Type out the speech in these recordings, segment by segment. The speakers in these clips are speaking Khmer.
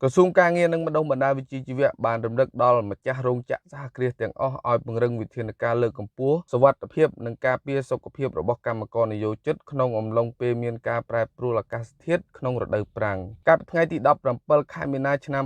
ក្រសួងការងារនិងបណ្ដុះបណ្ដាលវិជ្ជាជីវៈបានរំលឹកដល់ម្ចាស់រោងចក្រសហគ្រាសទាំងអស់ឲ្យពង្រឹងវិធានការលើកកម្ពស់សុវត្ថិភាពនិងការពារសុខភាពរបស់កម្មករនិយោជិតក្នុងអំឡុងពេលមានការប្រែប្រួលអាកាសធាតុក្នុងរដូវប្រាំងកាលពីថ្ងៃទី17 ខែមីនាឆ្នាំ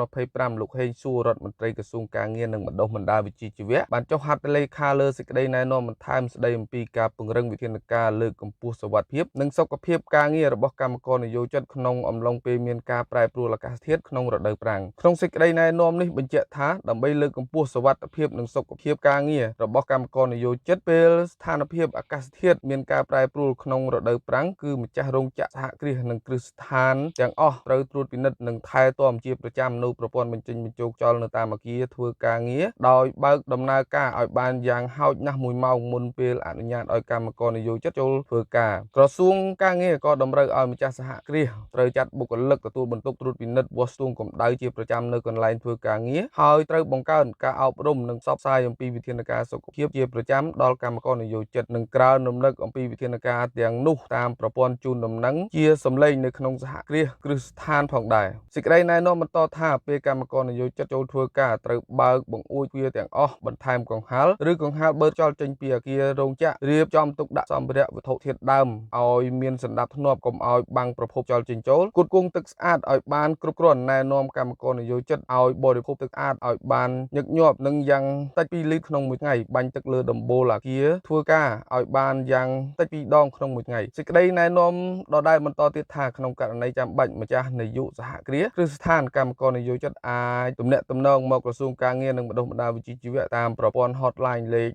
2025លោកហេងសួររដ្ឋមន្ត្រីក្រសួងការងារនិងបណ្ដុះបណ្ដាលវិជ្ជាជីវៈបានចុះហត្ថលេខាលើសេចក្តីណែនាំបន្ថែមស្តីអំពីការពង្រឹងវិធានការលើកកម្ពស់សុវត្ថិភាពនិងសុខភាពការងាររបស់កម្មករនិយោជិតក្នុងអំឡុងពេលមានការប្រែប្រួលអាកាសធាតុក្នុងរដូវប្រាំងក្នុងសេចក្តីណែនាំនេះបញ្ជាក់ថាដើម្បីលើកកម្ពស់សុវត្ថិភាពនិងសុខភាពការងាររបស់កម្មករនិយោជិតពេលស្ថានភាពអាកាសធាតុមានការប្រែប្រួលក្នុងរដូវប្រាំងគឺម្ចាស់រោងចក្រសហគ្រាសនិងគ្រឹះស្ថានទាំងអស់ត្រូវត្រួតពិនិត្យនិងថែទាំជាប្រចាំនូវប្រព័ន្ធបញ្ចេញបញ្ចូលខ្យល់នៅតាមអគារធ្វើការងារដោយបើកដំណើរការឲ្យបានយ៉ាងហោចណាស់1ម៉ោងមុនពេលអនុញ្ញាតឲ្យកម្មករនិយោជិតចូលធ្វើការក្រសួងការងារក៏តម្រូវឲ្យម្ចាស់សហគ្រាសត្រូវចាត់បុគ្គលិកទទួលបន្ទុកត្រួតពិនិត្យវាស់ស្ទង់កម្ដៅជាប្រចាំនៅកន្លែងធ្វើការងារហើយត្រូវបង្កើនការអប់រំនិងផ្សព្វផ្សាយអំពីវិធានការសុខភាពជាប្រចាំដល់កម្មករនិយោជិតនិងក្រើនរំលឹកអំពីវិធានការទាំងនោះតាមប្រព័ន្ធជូនដំណឹងជាសម្លេងនៅក្នុងសហគ្រាសគ្រឹះស្ថានផងដែរសេចក្តីណែនាំបន្តថាពេលកម្មករនិយោជិតចូលធ្វើការត្រូវបើកបង្អួចទ្វារទាំងអស់បន្ថែមកង្ហារឬកង្ហារបឺតខ្យល់ចេញពីអគាររោងចក្ររៀបចំទុកដាក់សម្ភារៈវត្ថុធាតុដើមឲ្យមានសណ្ដាប់ធ្នាប់កុំឲ្យបាំងប្រភពខ្យល់ចេញចូលគួតគង់ទឹកស្អាតឲ្យបានគ្រប់គ្រាន់ណែនាំកម្មករនិយោជិតឲ្យបរិភោគទឹកស្អាតឲ្យបានញឹកញាប់និងយ៉ាងតិច2លីត្រក្នុងមួយថ្ងៃបាញ់ទឹកលើដំបូលអគារធ្វើការឲ្យបានយ៉ាងតិច2ដងក្នុងមួយថ្ងៃសេចក្តីណែនាំដដែលបន្តទៀតថាក្នុងករណីចាំបាច់ម្ចាស់នាយកសហគ្រាសគ្រឹះស្ថានកម្មករនិយោជិតអាចទំនាក់ទំនងមកក្រសួងការងារនិងបណ្ដុះបណ្ដាលវិជ្ជាជីវៈតាមប្រព័ន្ធ hotline លេខ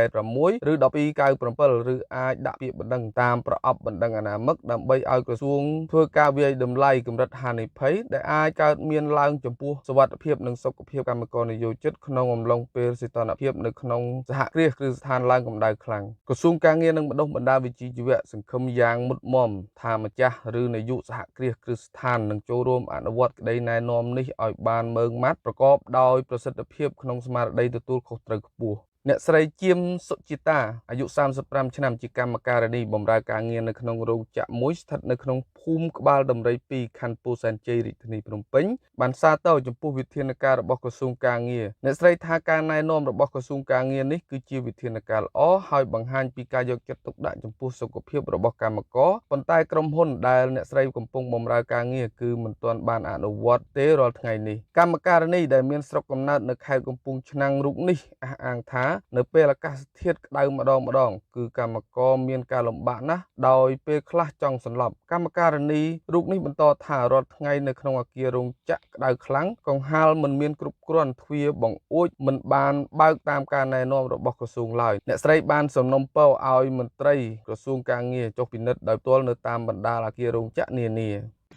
1286ឬ1297ឬអាចដាក់ពាក្យបណ្ដឹងតាមប្រអប់បណ្ដឹងអនាមិកដើម្បីឲ្យក្រសួងធ្វើការវាយតម្លៃកម្រិតហានិភ័យដែលអាចកើតមានឡើងចំពោះសុវត្ថិភាពនិងសុខភាពកម្មករនិយោជិតក្នុងអំឡុងពេលសីតុណ្ហភាពនៅក្នុងសហគ្រាសគ្រឹះស្ថានឡើងកម្ដៅខ្លាំងក្រសួងការងារនិងបណ្ដុះបណ្ដាលវិជ្ជាជីវៈសង្ឃឹមយ៉ាងមុតមមថាម្ចាស់ឬនាយកសហគ្រាសគ្រឹះស្ថាននឹងចូលរួមអនុវត្តក្តីណែនាំនេះឲ្យបានម៉ឺងម៉ាត់ប្រកបដោយប្រសិទ្ធភាពក្នុងស្មារតីទទួលខុសត្រូវខ្ពស់អ្នកស្រីជាមសុជាតាអាយុ35ឆ្នាំជាកម្មការិនីបម្រើការងារនៅក្នុងរោងចក្រមួយស្ថិតនៅក្នុងភូមិក្បាលដំរី2ខណ្ឌពោធិ៍សែនជ័យរាជធានីភ្នំពេញបានសារតចំពោះវិធានការរបស់ក្រសួងការងារអ្នកស្រីថាការណែនាំរបស់ក្រសួងការងារនេះគឺជាវិធានការល្អហើយបង្ហាញពីការយកចិត្តទុកដាក់ចំពោះសុខភាពរបស់កម្មករប៉ុន្តែក្រុមហ៊ុនដែលអ្នកស្រីកំពុងបម្រើការងារគឺមិនទាន់បានអនុវត្តទេរាល់ថ្ងៃនេះកម្មការិនីដែលមានស្រុកកំណើតនៅខេត្តកំពង់ឆ្នាំងរូបនេះអះអាងថានៅពេលអាកាសធាតុក្តៅម្ដងគឺកម្មករមានការលំបាកណាស់ដោយពេលខ្លះចង់សន្លប់កម្មការិនីរូបនេះបន្តថារាល់ថ្ងៃនៅក្នុងអគាររោងចក្រក្តៅខ្លាំងកង្ហារមិនមានគ្រប់គ្រាន់ទ្វារបង្អួចមិនបានបើកតាមការណែនាំរបស់ក្រសួងឡើយអ្នកស្រីបានសំណូមពរឲ្យមន្ត្រីក្រសួងការងារចុះពិនិត្យដោយផ្ទាល់នៅតាមបណ្ដាលអគាររោងចក្រនានា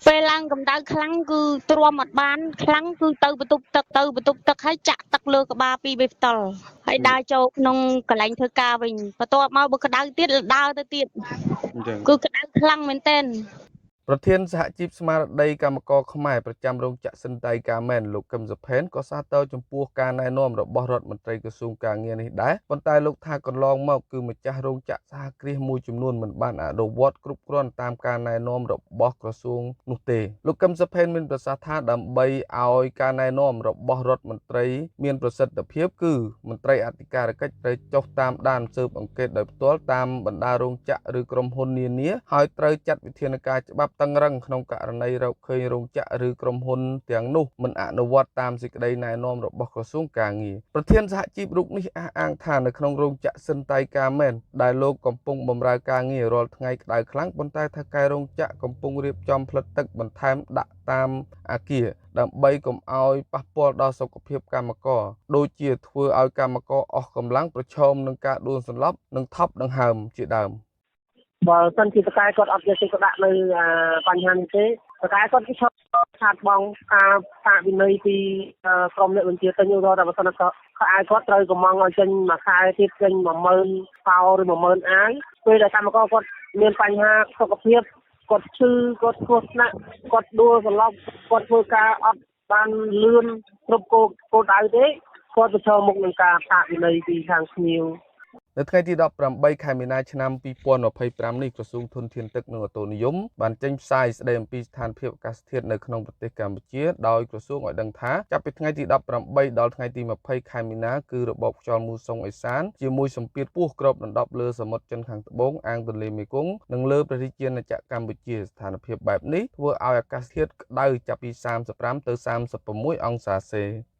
ពេលឡើងកម្ដៅខ្លាំងគឺទ្រាំអត់បានខ្លាំងគឺទៅបន្ទប់ទឹកហើយចាក់ទឹកលើក្បាលពីរបីផ្ទល់ហើយដើរចូលក្នុងកន្លែងធ្វើការវិញបន្ទាប់មកបើក្ដៅទៀតដើរទៅទៀតគឺក្ដៅខ្លាំងមែនទែនប្រធានសហជីពស្មារតីកម្មករខ្មែរប្រចាំរោងចក្រសិនតៃកាមែនលោកកឹមសុផេនក៏សាទរចំពោះការណែនាំរបស់រដ្ឋមន្ត្រីក្រសួងការងារនេះដែរប៉ុន្តែលោកថាកន្លងមកគឺម្ចាស់រោងចក្រសហគ្រាសមួយចំនួនមិនបានអនុវត្តគ្រប់គ្រាន់តាមការណែនាំរបស់ក្រសួងនោះទេលោកកឹមសុផេនមានប្រសាសន៍ថាដើម្បីឲ្យការណែនាំរបស់រដ្ឋមន្ត្រីមានប្រសិទ្ធភាពគឺមន្ត្រីអធិការកិច្ចត្រូវចុះតាមដានស៊ើបអង្កេតដោយផ្ទាល់តាមបណ្ដារោងចក្រឬក្រុមហ៊ុននានាហើយត្រូវចាត់វិធានការច្បាប់តឹងរ៉ឹងក្នុងករណីរកឃើញរោងចក្រឬក្រុមហ៊ុនទាំងនោះមិនអនុវត្តតាមសេចក្តីណែនាំរបស់ក្រសួងការងារប្រធានសហជីពរូបនេះអះអាងថានៅក្នុងរោងចក្រសិនតៃកាមែនដែលលោកកំពុងបម្រើការងាររាល់ថ្ងៃក្តៅខ្លាំងប៉ុន្តែថៅកែរោងចក្រកំពុងរៀបចំផ្លិតទឹកបន្ថែមដាក់តាមអគារដើម្បីកុំឲ្យប៉ះពាល់ដល់សុខភាពកម្មករដូចជាធ្វើឲ្យកម្មករអស់កម្លាំងប្រឈមនឹងការដួលសន្លប់និងថប់ដង្ហើមជាដើមបើសិនជាតកែគាត់អត់យកចិត្តទុកដាក់នៅបញ្ហានេះទេតកែគាត់គឺឈប់ខាតបង់ការវិន័យពីក្រុមអ្នកបញ្ជាទិញឧទាហរណ៍ថាបើសិនខោអាវគាត់ត្រូវកំងឲ្យចេញមួយខែទៀតចេញ10000 ខោឬ10000 អាវពេលដែលកម្មករគាត់មានបញ្ហាសុខភាពគាត់ឈឺគាត់គ្រោះថ្នាក់គាត់ដួលសន្លប់គាត់ធ្វើការអត់បានលឿនគ្រប់គោលដៅទេគាត់ប្រឈមមុខនឹងការផាកវិន័យពីខាងភ្ញៀវ នៅថ្ងៃទី18ខែមីនាឆ្នាំ2025នេះក្រសួងធនធានទឹកនិងអូតូនិយមបានចេញផ្សាយស្តីអំពីស្ថានភាពអាកាសធាតុនៅក្នុងប្រទេសកម្ពុជាដោយក្រសួងឲ្យដឹងថាចាប់ពីថ្ងៃទី18ដល់ថ្ងៃទី20ខែមីនាគឺរបបខ្យល់មូសុងអេសានជាមួយសម្ពាធខ្ពស់គ្របដណ្ដប់លើសមុទ្រចិនខាងត្បូងអាងទន្លេមេគង្គនិងលើព្រះរាជាណាចក្រកម្ពុជាស្ថានភាពបែបនេះធ្វើឲ្យអាកាសធាតុក្តៅចាប់ពី35ទៅ36អង្សាសេ